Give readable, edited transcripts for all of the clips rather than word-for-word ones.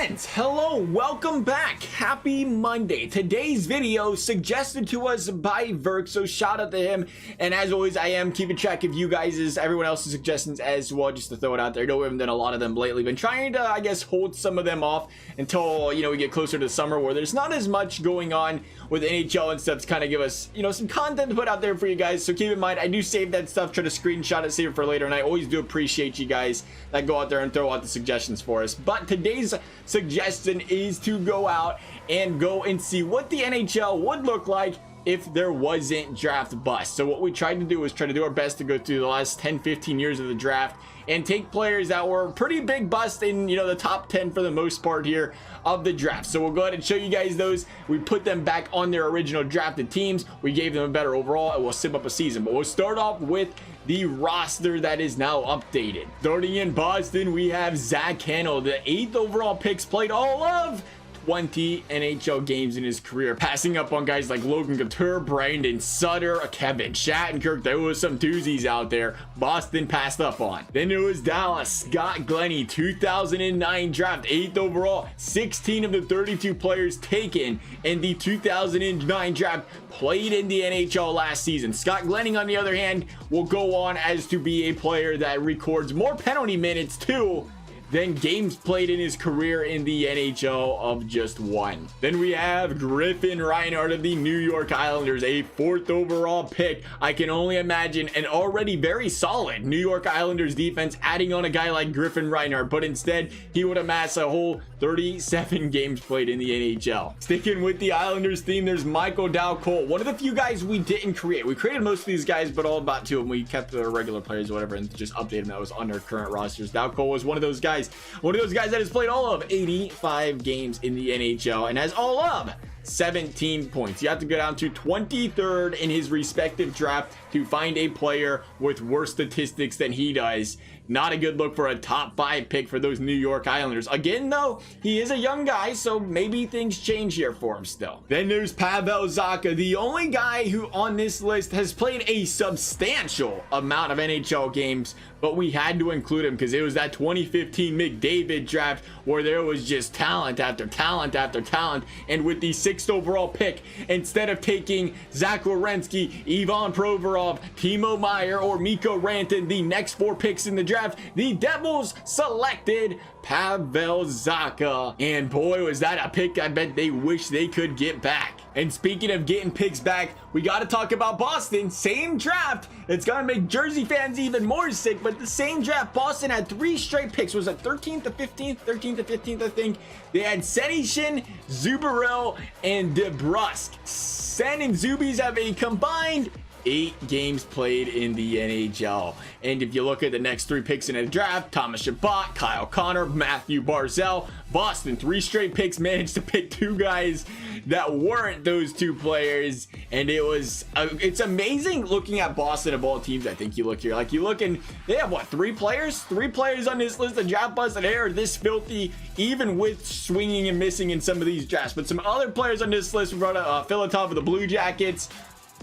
friends, hello, welcome back. Happy Monday. Today's video suggested to us by Verk, so shout out to him. And as always, I am keeping track of you guys' everyone else's suggestions as well, just to throw it out there. I know we haven't done a lot of them lately. Been trying to, I guess, hold some of them off until, we get closer to summer where there's not as much going on with NHL and stuff to kind of give us, some content to put out there for you guys. So keep in mind, I do save that stuff, try to screenshot it, save it for later, and I always do appreciate you guys that go out there and throw out the suggestions for us. But today's suggestion is to go out and see what the NHL would look like if there wasn't draft bust. So what we tried to do was try to do our best to go through the last 10-15 years of the draft and take players that were pretty big bust in the top 10 for the most part here of the draft. So we'll go ahead and show you guys those. We put them back on their original drafted teams. We gave them a better overall, and we'll sim up a season. But we'll start off with the roster that is now updated. Starting in Boston, we have Zach Hannell, the 8th overall picks, played all of 20 NHL games in his career, passing up on guys like Logan Couture, Brandon Sutter, Kevin Shattenkirk. There was some doozies out there Boston passed up on. Then it was Dallas, Scott Glennie, 2009 draft, 8th overall. 16 of the 32 players taken in the 2009 draft played in the NHL last season. Scott Glennie, on the other hand, will go on as to be a player that records more penalty minutes too than games played in his career in the NHL of just one. Then we have Griffin Reinhart of the New York Islanders, a 4th overall pick. I can only imagine an already very solid New York Islanders defense adding on a guy like Griffin Reinhart, but instead he would amass a whole 37 games played in the NHL. Sticking with the Islanders theme, there's Michael Cole, one of the few guys we didn't create. We created most of these guys, but all about 2 of them we kept the regular players or whatever and just updated them that was on their current rosters. Cole was one of those guys that has played all of 85 games in the NHL and has all of 17 points. You have to go down to 23rd in his respective draft to find a player with worse statistics than he does. Not a good look for a top 5 pick for those New York Islanders. Again, though, he is a young guy, so maybe things change here for him still. Then there's Pavel Zacha, the only guy who on this list has played a substantial amount of NHL games, but we had to include him because it was that 2015 McDavid draft where there was just talent after talent after talent. And with the 6th overall pick, instead of taking Zach Werenski, Ivan Provorov, Timo Meier, or Mikko Rantanen, the next 4 picks in the draft, the Devils selected Pavel Zacha, and boy was that a pick I bet they wish they could get back. And speaking of getting picks back, we got to talk about Boston. Same draft. It's gonna make Jersey fans even more sick, but the same draft, Boston had 3 straight picks. Was it 13th to 15th? 13th to 15th, I think. They had Senyshyn, Zubarel, and DeBrusk. Sen and Zubies have a combined 8 games played in the NHL. And if you look at the next 3 picks in the draft, Thomas Chabot, Kyle Connor, Matthew Barzal, Boston, 3 straight picks, managed to pick 2 guys that weren't those 2 players. And it's amazing looking at Boston of all teams. I think you look here, and they have what, 3 players? 3 players on this list of draft busts, and they are this filthy, even with swinging and missing in some of these drafts. But some other players on this list, we brought up Filatov of the Blue Jackets.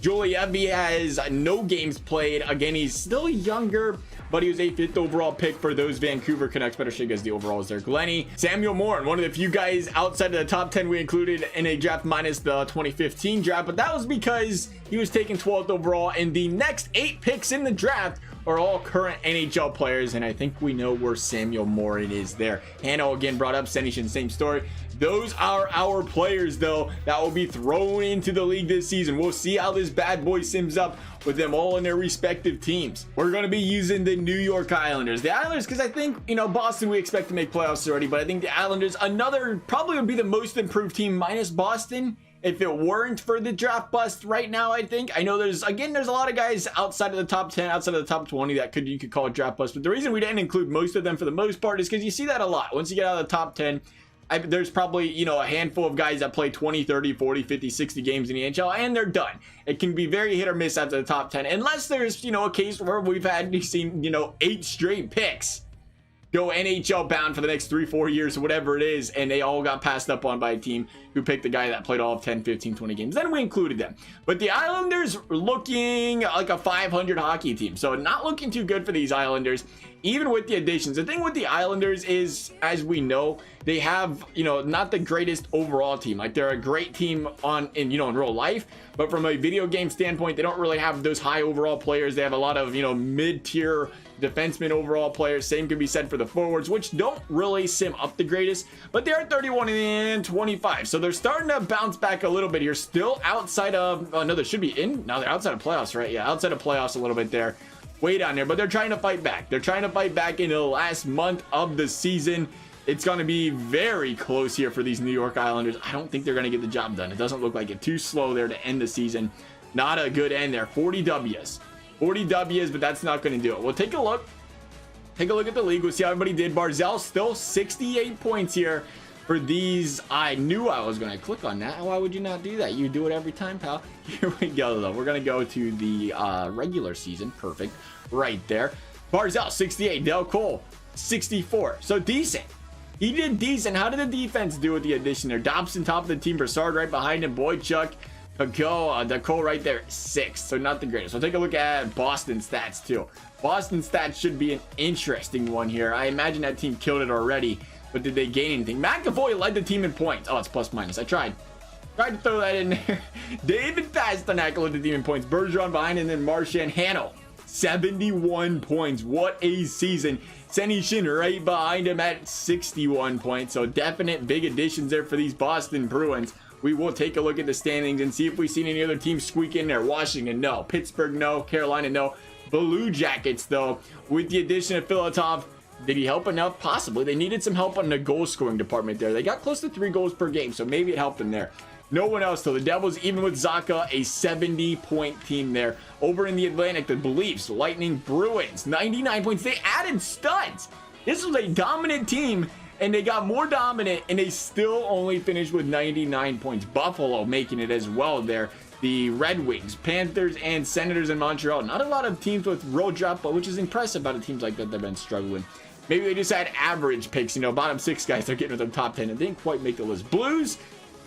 Julievsky has no games played. Again, he's still younger, but he was a 5th overall pick for those Vancouver Canucks. Better show you guys the overalls there. Glennie, Samuel Morin, one of the few guys outside of the top 10 we included in a draft minus the 2015 draft, but that was because he was taken 12th overall, and the next 8 picks in the draft are all current NHL players, and I think we know where Samuel Morin is there. Hannah again brought up Senyshyn, same story. Those are our players, though, that will be thrown into the league this season. We'll see how this bad boy sims up with them all in their respective teams. We're going to be using the New York Islanders. The Islanders, because I think, Boston, we expect to make playoffs already, but I think the Islanders, probably would be the most improved team minus Boston if it weren't for the draft bust right now. I know there's a lot of guys outside of the top 10, outside of the top 20 that you could call a draft bust, but the reason we didn't include most of them for the most part is because you see that a lot. Once you get out of the top 10, there's probably, a handful of guys that play 20, 30, 40, 50, 60 games in the NHL, and they're done. It can be very hit or miss after the top 10, unless there's, a case where we've seen 8 straight picks go NHL bound for the next 3-4 years or whatever it is, and they all got passed up on by a team who picked the guy that played all of 10, 15, 20 games. Then we included them. But the Islanders looking like a 500 hockey team, so not looking too good for these Islanders, even with the additions. The thing with the Islanders is, as we know, they have, you know, not the greatest overall team. Like, they're a great team in real life, but from a video game standpoint, they don't really have those high overall players. They have a lot of, you know, mid-tier defenseman overall players. Same could be said for the forwards, which don't really sim up the greatest, but they're 31-25, so they're starting to bounce back a little bit here. Still outside of, oh no, they should be in, no, they're outside of playoffs, right? Yeah, outside of playoffs a little bit there, way down there, but they're trying to fight back. They're trying to fight back in the last month of the season. It's going to be very close here for these New York Islanders. I don't think they're going to get the job done. It doesn't look like it. Too slow there to end the season. Not a good end there. 40 W's, but that's not going to do it. We'll take a look. Take a look at the league. We'll see how everybody did. Barzal still 68 points here for these. I knew I was going to click on that. Why would you not do that? You do it every time, pal. Here we go, though. We're going to go to the regular season. Perfect. Right there. Barzal 68. Del Cole 64. So decent. He did decent. How did the defense do with the addition there? Dobson top of the team. Brassard right behind him. Boychuk. Cole right there, 6. So not the greatest. So take a look at Boston stats too. Boston stats should be an interesting one here. I imagine that team killed it already, but did they gain anything? McAvoy led the team in points. Oh, it's plus minus. I tried to throw that in there. David Pasternak led the team in points. Bergeron behind, and then Marchand. Hano 71 points. What a season. Senyshyn right behind him at 61 points. So definite big additions there for these Boston Bruins. We will take a look at the standings and see if we've seen any other teams squeak in there. Washington, no. Pittsburgh, no. Carolina, no. Blue Jackets, though, with the addition of Filatov, did he help enough? Possibly. They needed some help on the goal scoring department there. They got close to 3 goals per game, so maybe it helped them there. No one else, though. The Devils, even with Zacha, a 70-point team there. Over in the Atlantic, the Leafs, Lightning, Bruins, 99 points. They added studs. This was a dominant team, and they got more dominant, and they still only finished with 99 points. Buffalo making it as well there. The Red Wings, Panthers, and Senators in Montreal. Not a lot of teams with road drop, but which is impressive out of teams like that that have been struggling. Maybe they just had average picks. You know, bottom 6 guys are getting with them top 10 and didn't quite make the list. Blues,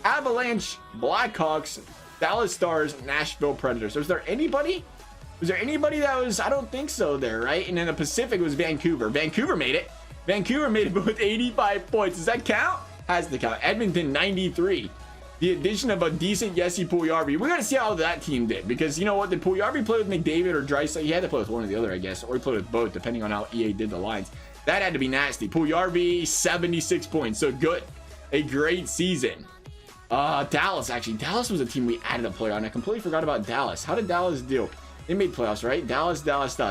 Avalanche, Blackhawks, Dallas Stars, Nashville Predators. Was there anybody that was, I don't think so there, right? And then the Pacific was Vancouver. Vancouver made it, but with 85 points. Does that count? Has to count. Edmonton, 93. The addition of a decent Jesse Puljujarvi. We're going to see how that team did, because you know what? Did Puljujarvi play with McDavid or Draisaitl? He had to play with one or the other, I guess, or he played with both, depending on how EA did the lines. That had to be nasty. Puljujarvi, 76 points. So good. A great season. Dallas, actually. Dallas was a team we added a player on. I completely forgot about Dallas. How did Dallas do? They made playoffs, right? Dallas.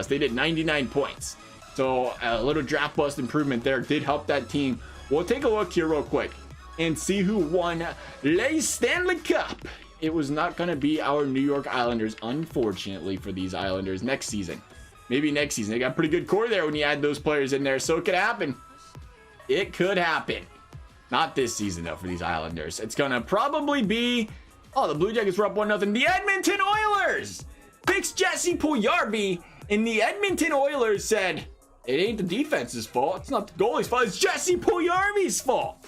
They did 99 points. So a little draft bust improvement there did help that team. We'll take a look here real quick and see who won the Stanley Cup. It was not going to be our New York Islanders, unfortunately, for these Islanders next season. Maybe next season. They got a pretty good core there when you add those players in there, so it could happen. It could happen. Not this season, though, for these Islanders. It's going to probably be... Oh, the Blue Jackets were up 1-0. The Edmonton Oilers picks Jesse Puljujarvi, and the Edmonton Oilers said, it ain't the defense's fault. It's not the goalie's fault. It's Jesse Puljujarvi's fault.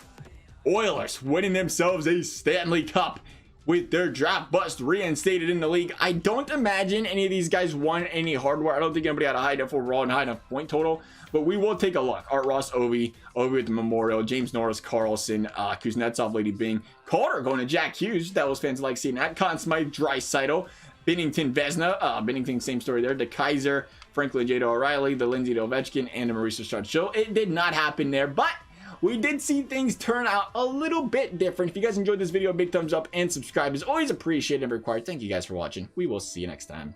Oilers winning themselves a Stanley Cup with their draft bust reinstated in the league. I don't imagine any of these guys won any hardware. I don't think anybody had a high enough overall and high enough point total, but we will take a look. Art Ross, Ovi with the Memorial, James Norris, Carlson, Kuznetsov, Lady Bing, Calder going to Jack Hughes. Devils fans like seeing that. Conn Smythe, Draisaitl, Binnington, Vezina, Binnington, same story there. The Kaiser, Franklin J. O'Reilly, the Lindsay Ovechkin, and the Marisa Strud. It did not happen there, but we did see things turn out a little bit different. If you guys enjoyed this video, big thumbs up and subscribe is always appreciated and required. Thank you guys for watching. We will see you next time.